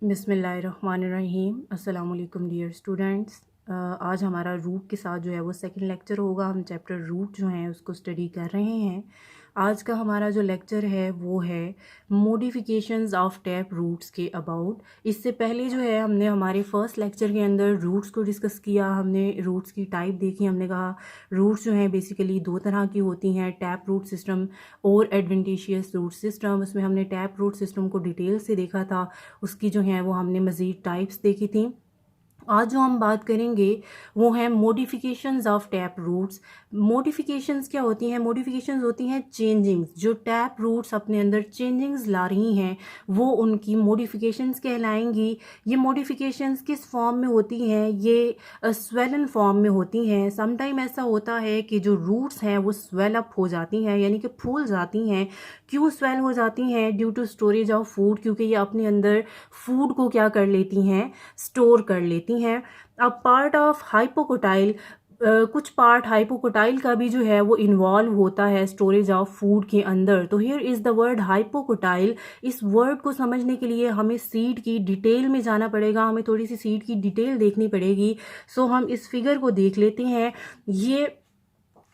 बिस्मिल्लाहिर्रहमानिर्रहीम। अस्सलाम वालेकुम डियर स्टूडेंट्स। आज हमारा रूट के साथ जो है वो सेकंड लेक्चर होगा। हम चैप्टर रूट जो है उसको स्टडी कर रहे हैं। आज का हमारा जो लेक्चर है वो है मॉडिफिकेशंस ऑफ टैप रूट्स के अबाउट। इससे पहले जो है हमने हमारे फर्स्ट लेक्चर के अंदर रूट्स को डिस्कस किया। हमने रूट्स की टाइप देखी। हमने कहा रूट्स जो हैं बेसिकली दो तरह की होती हैं, टैप रूट सिस्टम और एडवेंटिशियस रूट सिस्टम। उसमें हमने टैप रूट सिस्टम को डिटेल से देखा था, उसकी जो है वो हमने मज़ीद टाइप्स देखी थी। आज जो हम बात करेंगे वो है modifications of tap roots. Modifications क्या होती हैं? मॉडिफिकेशंस होती हैं चेंजिंग्स। जो टैप रूट्स अपने अंदर चेंजिंग्स ला रही हैं वो उनकी मॉडिफिकेशंस कहलाएंगी। ये मॉडिफिकेशंस किस फॉर्म में होती हैं? ये स्वेलन फॉर्म में होती हैं। समटाइम ऐसा होता है कि जो रूट्स हैं वो स्वेल अप हो जाती हैं, यानी कि फूल जाती हैं। क्यों स्वेल हो जाती हैं? Due to storage of food, क्योंकि ये अपने अंदर फूड को क्या कर लेती हैं? स्टोर कर लेती हैं। अब पार्ट ऑफ हाइपोकोटाइल, कुछ पार्ट हाइपोकोटाइल का भी जो है वो इन्वॉल्व होता है स्टोरेज ऑफ फूड के अंदर। तो here is the word hypocotyl. इस वर्ड को समझने के लिए हमें सीड की डिटेल में जाना पड़ेगा, हमें थोड़ी सी सीड की डिटेल देखनी पड़ेगी। सो हम इस फिगर को देख लेते हैं। ये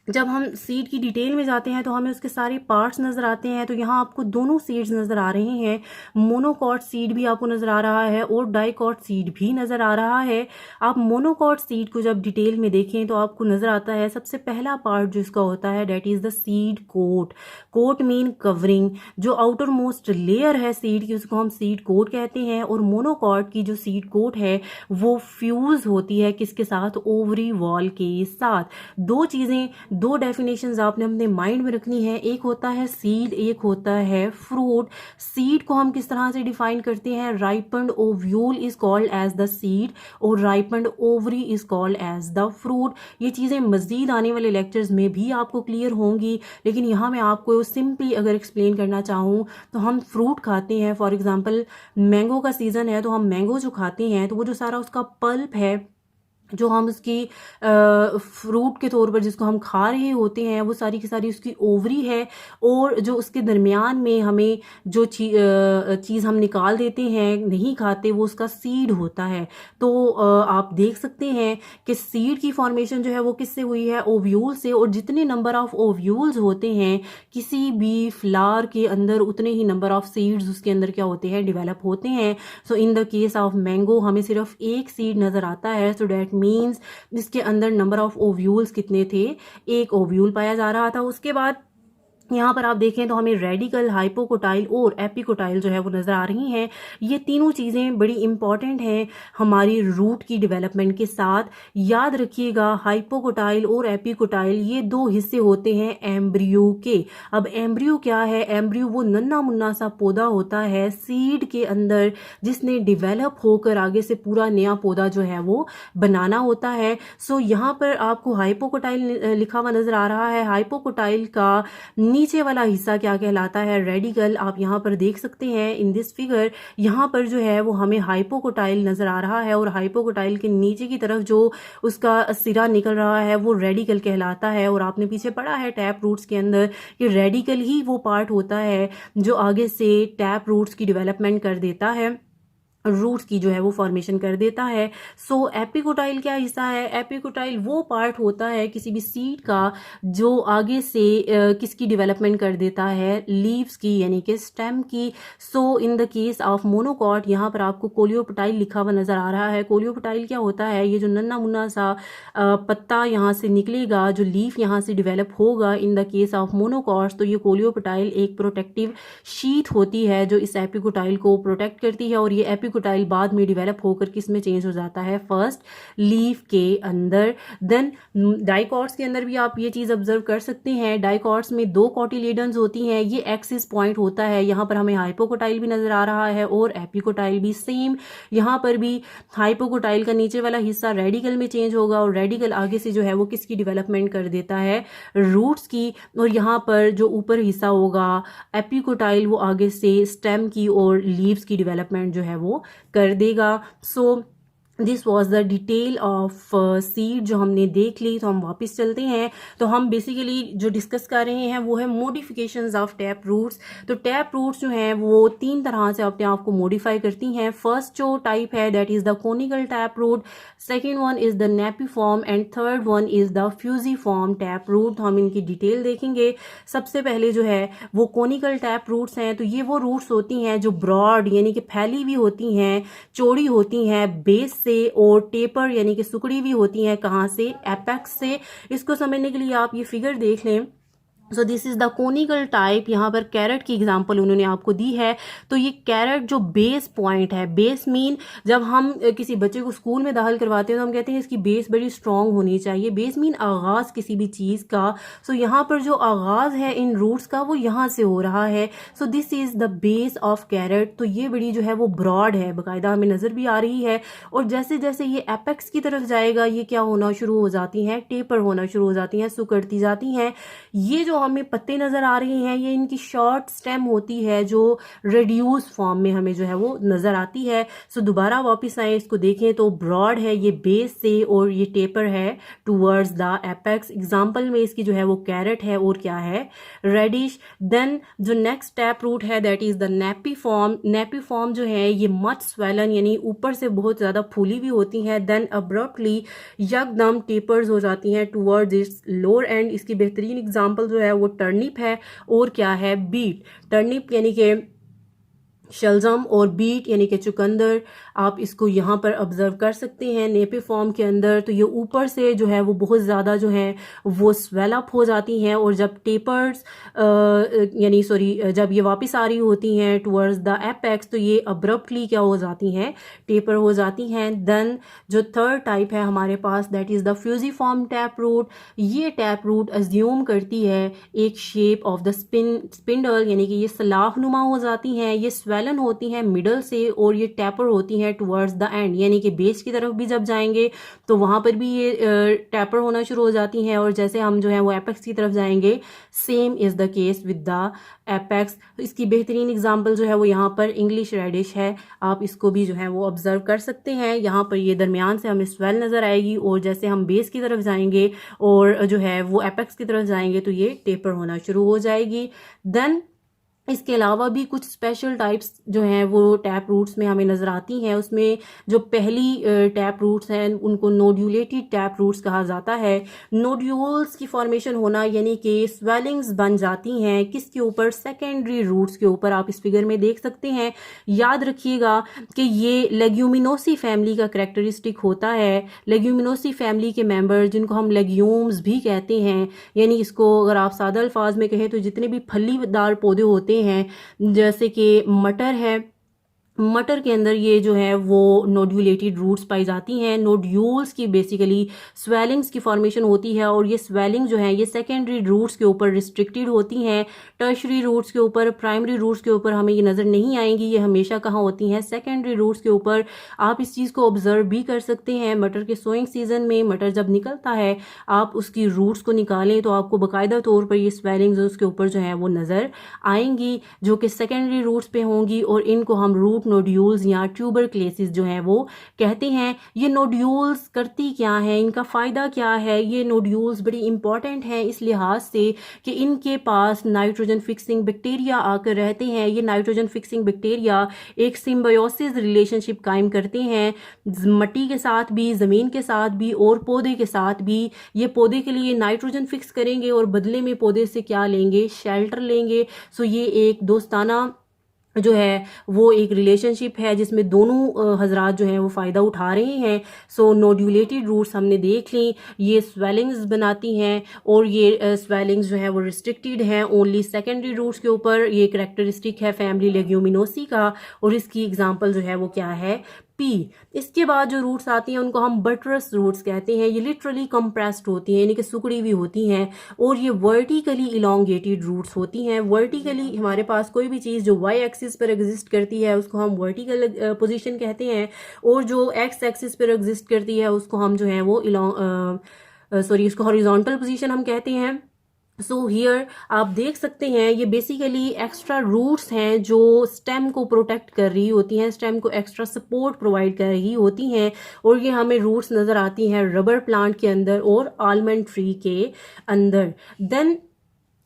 जब हम सीड की डिटेल में जाते हैं तो हमें उसके सारे पार्ट्स नज़र आते हैं। तो यहाँ आपको दोनों सीड्स नज़र आ रहे हैं। मोनोकॉट सीड भी आपको नज़र आ रहा है और डाइकॉट सीड भी नज़र आ रहा है। आप मोनोकॉट सीड को जब डिटेल में देखें तो आपको नज़र आता है सबसे पहला पार्ट जो इसका होता है that is the seed coat. Coat mean covering. जो आउटर मोस्ट लेयर है सीड की उसको हम सीड कोट कहते हैं। और मोनोकॉट की जो सीड कोट है वो फ्यूज होती है किसके साथ? ओवरी वॉल के साथ। दो चीज़ें, दो डेफिनेशंस आपने अपने माइंड में रखनी है। एक होता है सीड, एक होता है फ्रूट। सीड को हम किस तरह से डिफाइन करते हैं? Ripened ovule is called as the seed और ripened ovary is called as the fruit. ये चीज़ें मजीद आने वाले लेक्चर्स में भी आपको क्लियर होंगी, लेकिन यहाँ मैं आपको सिंपली अगर एक्सप्लेन करना चाहूँ तो हम फ्रूट खाते हैं। फॉर एग्जाम्पल मैंगो का सीज़न है तो हम मैंगो जो खाते हैं तो वो जो सारा उसका पल्प है जो हम उसकी फ्रूट के तौर पर जिसको हम खा रहे होते हैं वो सारी की सारी उसकी ओवरी है। और जो उसके दरमियान में हमें जो चीज़ हम निकाल देते हैं, नहीं खाते, वो उसका सीड होता है। तो आप देख सकते हैं कि सीड की फॉर्मेशन जो है वो किससे हुई है? ओव्यूल से। और जितने नंबर ऑफ ओव्यूल्स होते हैं किसी भी फ्लावर के अंदर उतने ही नंबर ऑफ सीड्स उसके अंदर क्या होते हैं? डेवलप होते हैं। So in the case of mango हमें सिर्फ एक सीड नज़र आता है। सो डैट मीन्स इसके अंदर नंबर ऑफ ओव्यूल्स कितने थे? एक ओव्यूल पाया जा रहा था। उसके बाद यहाँ पर आप देखें तो हमें रेडिकल, हाइपोकोटाइल और एपिकोटाइल जो है वो नज़र आ रही हैं। ये तीनों चीज़ें बड़ी इंपॉर्टेंट हैं हमारी रूट की डेवलपमेंट के साथ। याद रखिएगा हाइपोकोटाइल और एपिकोटाइल ये दो हिस्से होते हैं एम्ब्रियो के। अब एम्ब्रियो क्या है? एम्ब्रियो वो नन्ना मुन्ना सा पौधा होता है सीड के अंदर जिसने डिवेलप होकर आगे से पूरा नया पौधा जो है वो बनाना होता है। सो यहाँ पर आपको हाइपोकोटाइल लिखा हुआ नज़र आ रहा है। हाइपोकोटाइल का नीचे वाला हिस्सा क्या कहलाता है? रेडिकल। आप यहाँ पर देख सकते हैं इन दिस फिगर, यहाँ पर जो है वो हमें हाइपोकोटाइल नजर आ रहा है और हाइपोकोटाइल के नीचे की तरफ जो उसका सिरा निकल रहा है वो रेडिकल कहलाता है। और आपने पीछे पढ़ा है टैप रूट्स के अंदर कि रेडिकल ही वो पार्ट होता है जो आगे से टैप रूट्स की डेवलपमेंट कर देता है, रूट्स की जो है वो फॉर्मेशन कर देता है। सो एपिकोटाइल क्या हिस्सा है? एपिकोटाइल वो पार्ट होता है किसी भी सीड का जो आगे से किसकी डेवलपमेंट कर देता है? लीव्स की, यानी कि स्टेम की। So in the case of monocot यहाँ पर आपको कोलियोपटाइल लिखा हुआ नजर आ रहा है। कोलियोपटाइल क्या होता है? ये जो नन्ना मुन्ना सा पत्ता यहाँ से निकलेगा, जो लीफ यहाँ से डिवेलप होगा इन द केस ऑफ मोनोकॉट्स, तो ये कोलियोपटाइल एक प्रोटेक्टिव शीट होती है जो इस एपिकोटाइल को प्रोटेक्ट करती है। और ये एपिकोटाइल बाद में डिवेलप होकर किस में चेंज हो जाता है? फर्स्ट लीफ के अंदर। देन डाइकॉट्स के अंदर भी आप ये चीज ऑब्जर्व कर सकते हैं। डाइकॉट्स में दो कॉटिलेडन्स होती हैं। ये एक्सिस पॉइंट होता है। यहाँ पर हमें हाइपोकोटाइल भी नजर आ रहा है और एपिकोटाइल भी सेम। यहाँ पर भी हाइपोकोटाइल का नीचे वाला हिस्सा रेडिकल में चेंज होगा और रेडिकल आगे से जो है वो किसकी डेवलपमेंट कर देता है? रूट्स की। और यहाँ पर जो ऊपर हिस्सा होगा एपिकोटाइल वो आगे से स्टेम की और लीव्स की डेवलपमेंट जो है वो कर देगा। So this was the detail of seed जो हमने देख ली। तो हम वापस चलते हैं। तो हम बेसिकली जो डिस्कस कर रहे हैं वो है मॉडिफिकेशंस ऑफ टैप रूट्स। तो टैप रूट्स जो हैं वो 3 तरह से अपने आप को मॉडिफाई करती हैं। फर्स्ट जो टाइप है that is the conical tap root, second one is the napiform and third one is the fusiform tap root. तो हम इनकी डिटेल देखेंगे। सबसे पहले जो है वो कोनिकल टैप रूट्स हैं। तो ये वो रूट्स होती हैं जो ब्रॉड यानी कि फैली हुई होती हैं, चौड़ी होती हैं बेस से, और टेपर यानी कि सुकड़ी भी होती हैं कहाँ से, एपेक्स से। इसको समझने के लिए आप ये फिगर देख लें। सो this is the conical type. यहाँ पर कैरेट की एग्जांपल उन्होंने आपको दी है। तो ये कैरेट जो बेस पॉइंट है, बेस मीन जब हम किसी बच्चे को स्कूल में दाखिल करवाते हैं तो हम कहते हैं इसकी बेस बड़ी स्ट्रांग होनी चाहिए। बेस मीन आगाज किसी भी चीज़ का। सो यहाँ पर जो आगाज है इन रूट्स का वो यहाँ से हो रहा है। So this is the base of carrot. तो ये बड़ी जो है वो ब्रॉड है, बाकायदा हमें नज़र भी आ रही है। और जैसे जैसे ये एपेक्स की तरफ जाएगा ये क्या होना शुरू हो जाती हैं, टेपर होना शुरू हो जाती हैं, सुकड़ती जाती हैं। ये जो हमें पत्ते नजर आ रहे हैं ये इनकी शॉर्ट स्टेम होती है जो रिड्यूस फॉर्म में हमें जो है वो नजर आती है। सो दोबारा वापस आए, इसको देखें तो ब्रॉड है ये बेस से, और ये टेपर है टूवर्ड्स द एपेक्स। एग्जांपल में इसकी जो है वो कैरेट है और क्या है, रेडिश। देन जो नेक्स्ट टैप रूट है that is the napiform. Napiform जो है ये मच स्वेलन यानी ऊपर से बहुत ज्यादा फूली हुई होती है। देन अब्रप्टली यकदम टेपर्स हो जाती हैं टूवर्ड्स इट्स लोअर एंड। इसकी बेहतरीन एग्जांपल जो है वो टर्निप है और क्या है, बीट। टर्निप यानी कि शलजम और बीट यानी कि चुकंदर। आप इसको यहाँ पर ऑब्जर्व कर सकते हैं नेपीफॉर्म के अंदर। तो ये ऊपर से जो है वो बहुत ज़्यादा जो है वो स्वेलअप हो जाती हैं, और जब टेपर्स यानी जब ये वापस आ रही होती हैं टुवर्ड्स द एपेक्स तो ये अब्रप्टली क्या हो जाती हैं, टेपर हो जाती हैं। देन जो थर्ड टाइप है हमारे पास that is the fusiform tap root. ये टैप रूट अज्यूम करती है एक शेप ऑफ द स्पिंडल यानी कि ये सलाखनुमा हो जाती हैं, ये स्वेलन होती हैं मिडल से, और ये टैपर होती हैं टुवर्ड्स द एंड यानी कि बेस की तरफ भी जब जाएंगे तो वहां पर भी ये टैपर होना शुरू हो जाती हैं, और जैसे हम जो है वो एपेक्स की तरफ जाएंगे same is the case with the apex. इसकी बेहतरीन एग्जांपल जो है वो यहाँ पर इंग्लिश रेडिश है। आप इसको भी जो है वो ऑब्जर्व कर सकते हैं। यहाँ पर ये दरमियान से हमें स्वेल नज़र आएगी, और जैसे हम बेस की तरफ जाएंगे और जो है वो एपेक्स की तरफ जाएंगे तो ये टेपर होना शुरू हो जाएगी। देन इसके अलावा भी कुछ स्पेशल टाइप्स जो हैं वो टैप रूट्स में हमें नज़र आती हैं। उसमें जो पहली टैप रूट्स हैं उनको नोड्यूलेटेड टैप रूट्स कहा जाता है। नोड्यूल्स की फॉर्मेशन होना यानी कि स्वेलिंग्स बन जाती हैं किसके ऊपर, सेकेंडरी रूट्स के ऊपर। आप इस फिगर में देख सकते हैं। याद रखिएगा कि ये लेग्यूमिनोसी फैमिली का करेक्टरिस्टिक होता है। लेग्यूमिनोसी फैमिली के मेंबर जिनको हम लेग्यूम्स भी कहते हैं, यानी इसको अगर आप सादा अल्फाज में कहें तो जितने भी फलीदार पौधे होते हैं जैसे कि मटर है, मटर के अंदर ये जो है वो नोड्यूलेटेड रूट्स पाई जाती हैं। नोड्यूल्स की बेसिकली स्वेलिंग्स की फॉर्मेशन होती है, और ये स्वेलिंग जो है ये सेकेंडरी रूट्स के ऊपर रिस्ट्रिक्टेड होती हैं। टर्शरी रूट्स के ऊपर, प्राइमरी रूट्स के ऊपर हमें ये नज़र नहीं आएंगी। ये हमेशा कहाँ होती हैं, सेकेंडरी रूट्स के ऊपर। आप इस चीज़ को ऑब्जर्व भी कर सकते हैं। मटर के सोइंग सीजन में मटर जब निकलता है आप उसकी रूट्स को निकालें तो आपको बाकायदा तौर पर ये स्वेलिंग्स उसके ऊपर जो है वो नज़र आएंगी, जो कि सेकेंडरी रूट्स पे होंगी, और इनको हम रूट नोड्यूल्स या ट्यूबरक्लेसिस जो है वो कहते हैं। ये नोड्यूल्स करती क्या है, इनका फ़ायदा क्या है। ये नोड्यूल्स बड़ी इंपॉर्टेंट हैं इस लिहाज से कि इनके पास नाइट्रोजन फिक्सिंग बैक्टीरिया आकर रहते हैं। ये नाइट्रोजन फिक्सिंग बैक्टीरिया एक सिम्बायोसिस रिलेशनशिप कायम करते हैं मिट्टी के साथ भी, ज़मीन के साथ भी, और पौधे के साथ भी। ये पौधे के लिए नाइट्रोजन फिक्स करेंगे और बदले में पौधे से क्या लेंगे, शेल्टर लेंगे। सो ये एक दोस्ताना जो है वो एक रिलेशनशिप है जिसमें दोनों हजरात जो हैं वो फ़ायदा उठा रहे हैं। सो नोड्यूलेटेड रूट्स हमने देख ली, ये स्वेलिंग्स बनाती हैं, और ये स्वेलिंग्स जो है वो रिस्ट्रिक्टेड हैं ओनली सेकेंडरी रूट्स के ऊपर। ये करेक्टरिस्टिक है फैमिली लेग्यूमिनोसी का, और इसकी एग्जांपल जो है वो क्या है, पी। इसके बाद जो रूट्स आती हैं उनको हम बटरस रूट्स कहते हैं। ये लिटरली कंप्रेस्ड होती हैं यानी कि सुकड़ी हुई होती हैं, और ये वर्टिकली इलोंगेटेड रूट्स होती हैं। वर्टिकली हमारे पास कोई भी चीज़ जो वाई एक्सिस पर एग्जिस्ट करती है उसको हम वर्टिकल पोजीशन कहते हैं, और जो एक्स एक्सिस पर एग्जिस्ट करती है उसको हम जो है वो उसको हॉरिजॉन्टल पोजीशन हम कहते हैं। सो हियर आप देख सकते हैं ये बेसिकली एक्स्ट्रा रूट्स हैं जो स्टेम को प्रोटेक्ट कर रही होती हैं, स्टेम को एक्स्ट्रा सपोर्ट प्रोवाइड कर रही होती हैं, और ये हमें रूट्स नज़र आती हैं रबर प्लांट के अंदर और आलमंड ट्री के अंदर। देन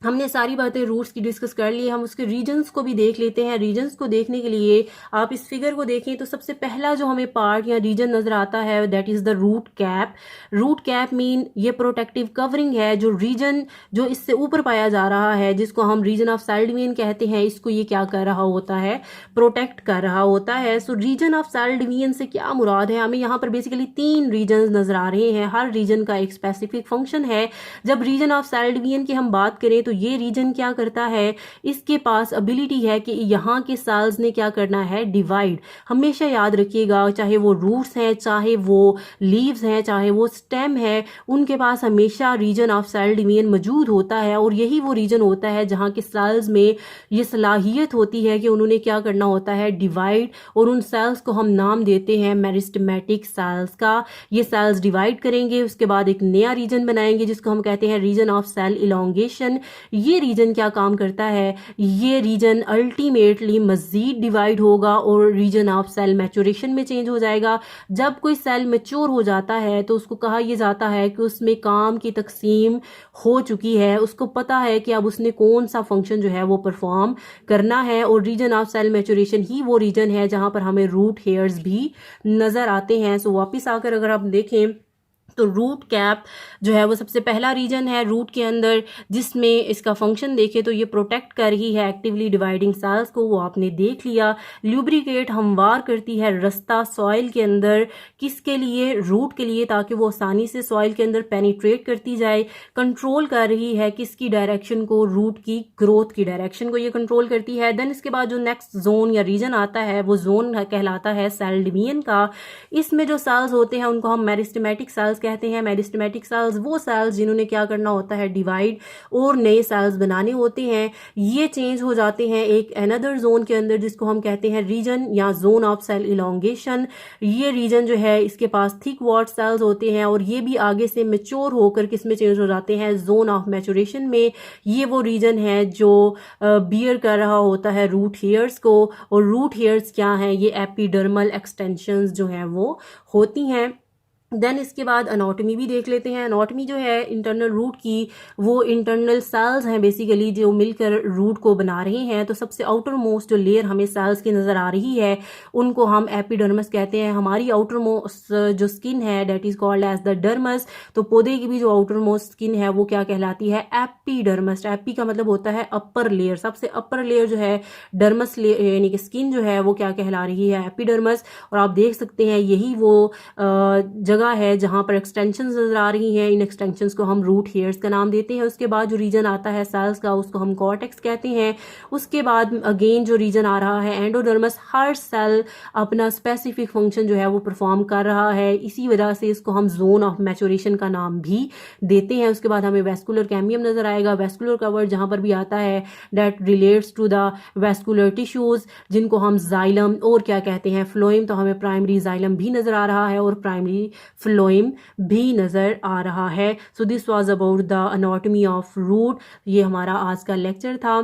हमने सारी बातें रूट्स की डिस्कस कर ली, हम उसके रीजन्स को भी देख लेते हैं। रीजन्स को देखने के लिए आप इस फिगर को देखें तो सबसे पहला जो हमें पार्ट या रीजन नजर आता है that is the root cap. Root cap mean ये प्रोटेक्टिव कवरिंग है, जो रीजन जो इससे ऊपर पाया जा रहा है जिसको हम रीजन ऑफ सेल डिवीजन कहते हैं, इसको ये क्या कर रहा होता है, प्रोटेक्ट कर रहा होता है। सो रीजन ऑफ सेल डिवीजन से क्या मुराद है, हमें यहाँ पर बेसिकली 3 रीजन नजर आ रहे हैं, हर रीजन का एक स्पेसिफिक फंक्शन है। जब रीजन ऑफ सेल डिवीजन की हम बात करें तो ये रीजन क्या करता है, इसके पास एबिलिटी है कि यहाँ के सेल्स ने क्या करना है, डिवाइड। हमेशा याद रखिएगा, चाहे वो रूट्स हैं, चाहे वो लीव्स हैं, चाहे वो स्टेम है, उनके पास हमेशा रीजन ऑफ सेल डिवीजन मौजूद होता है, और यही वो रीजन होता है जहाँ के सेल्स में ये सलाहियत होती है कि उन्होंने क्या करना होता है, डिवाइड। और उन सेल्स को हम नाम देते हैं मेरिस्टेमेटिक सेल्स का। ये सेल्स डिवाइड करेंगे, उसके बाद एक नया रीजन बनाएंगे जिसको हम कहते हैं रीजन ऑफ सेल इलोंगेशन। ये रीजन क्या काम करता है, ये रीजन अल्टीमेटली मजीद डिवाइड होगा और रीजन ऑफ सेल मैच्योरेशन में चेंज हो जाएगा। जब कोई सेल मैच्योर हो जाता है तो उसको कहा यह जाता है कि उसमें काम की तकसीम हो चुकी है, उसको पता है कि अब उसने कौन सा फंक्शन जो है वो परफॉर्म करना है। और रीजन ऑफ सेल मैच्योरेशन ही वो रीजन है जहां पर हमें रूट हेयर्स भी नजर आते हैं। सो वापिस आकर अगर आप देखें तो रूट कैप जो है वो सबसे पहला रीजन है रूट के अंदर, जिसमें इसका फंक्शन देखें तो ये प्रोटेक्ट कर रही है एक्टिवली डिवाइडिंग सेल्स को, वो आपने देख लिया। ल्यूब्रिकेट हमवार करती है रास्ता सॉइल के अंदर, किसके लिए, रूट के लिए, ताकि वो आसानी से सॉइल के अंदर पेनिट्रेट करती जाए। कंट्रोल कर रही है किसकी डायरेक्शन को, रूट की ग्रोथ की डायरेक्शन को ये कंट्रोल करती है। देन इसके बाद जो नेक्स्ट जोन या रीजन आता है वो जोन कहलाता है सेल डिवीजन का। इसमें जो सेल्स होते हैं उनको हम मेरिस्टेमेटिक सेल्स कहते हैं। मेरिस्टेमेटिक सेल्स वो सेल्स जिन्होंने क्या करना होता है, डिवाइड और नए सेल्स बनाने होते हैं। ये चेंज हो जाते हैं एक अनदर जोन के अंदर जिसको हम कहते हैं रीजन या जोन ऑफ सेल इलोंगेशन। ये रीजन जो है इसके पास थिक वॉट सेल्स होते हैं और ये भी आगे से मेच्योर होकर किस में चेंज हो जाते हैं, जोन ऑफ मैच्योरेशन में। ये वो रीजन है जो बियर कर रहा होता है रूट हेयर्स को। और रूट हेयर्स क्या हैं, ये एपिडर्मल एक्सटेंशंस जो हैं वो होती हैं। देन इसके बाद अनाटॉमी भी देख लेते हैं। अनाटॉमी जो है इंटरनल रूट की, वो इंटरनल सेल्स हैं बेसिकली जो मिलकर रूट को बना रहे हैं। तो सबसे आउटर मोस्ट जो लेयर हमें सेल्स की नज़र आ रही है उनको हम एपिडर्मस कहते हैं। हमारी आउटर मोस्ट जो स्किन है that is called as the dermis. तो पौधे की भी जो आउटर मोस्ट स्किन है वो क्या कहलाती है, एपिडर्मस। एपी का मतलब होता है अपर लेयर, सबसे अपर लेयर जो है डर्मस यानी कि स्किन जो है वो क्या कहला रही है, एपिडर्मस। और आप देख सकते हैं यही वो जगह है जहां पर एक्सटेंशंस नजर आ रही हैं। इन एक्सटेंशंस को हम रूट हेयर्स का नाम देते हैं। उसके बाद जो रीजन आता है सेल्स का उसको हम कॉर्टेक्स कहते हैं। उसके बाद अगेन जो रीजन आ रहा है एंडोडर्मस। हर सेल अपना स्पेसिफिक फंक्शन जो है वो परफॉर्म कर रहा है, इसी वजह से इसको हम जोन ऑफ मैच्योरेशन का नाम भी देते हैं। उसके बाद हमें वेस्कुलर कैम्बियम नजर आएगा। वेस्कुलर का वर्ड जहां पर भी आता है that relates to the vascular tissues जिनको हम जाइलम और क्या कहते हैं, फ्लोएम। तो हमें प्राइमरी जाइलम भी नजर आ रहा है और प्राइमरी फ्लोएम भी नजर आ रहा है। So this was about the anatomy of root. ये हमारा आज का लेक्चर था।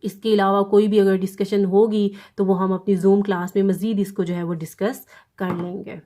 इसके अलावा कोई भी अगर डिस्कशन होगी तो वो हम अपनी जूम क्लास में मजीद इसको जो है वो डिस्कस कर लेंगे।